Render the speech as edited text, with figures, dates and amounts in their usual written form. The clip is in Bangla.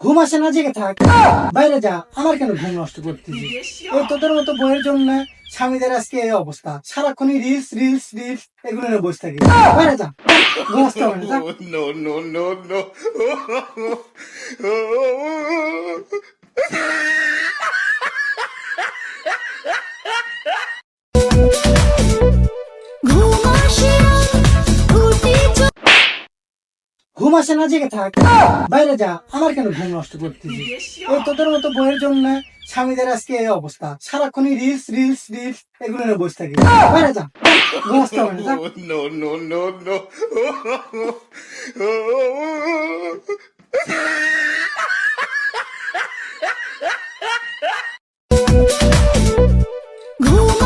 ঘুম আসে না, জেগে থাক, বাইরে যা, আমার কেন ঘুম নষ্ট করতেছিস? এই তোদের মতো বইয়ের জন্য স্বামীদের আজকে এই অবস্থা, সারাক্ষণই রিলস রিলস রিলস এগুলো নিয়ে বসে থাকি। বাইরে যা, ঘুম আসতে হবে না, যা। No, no, no, no. ঘুম আসে না, জেগে থাক, বাইরে যা, আমার কেন ঘুম নষ্ট করতেছিস? এই তোদের মতো বইয়ের জন্য স্বামীদের আজকে এই অবস্থা, সারাক্ষণই রিলস রিলস রিলস এগুলো নিয়ে বসে থাকি। বাইরে যা, ঘুম আসতে হবে না, যা। No, no, no, no. ঘুম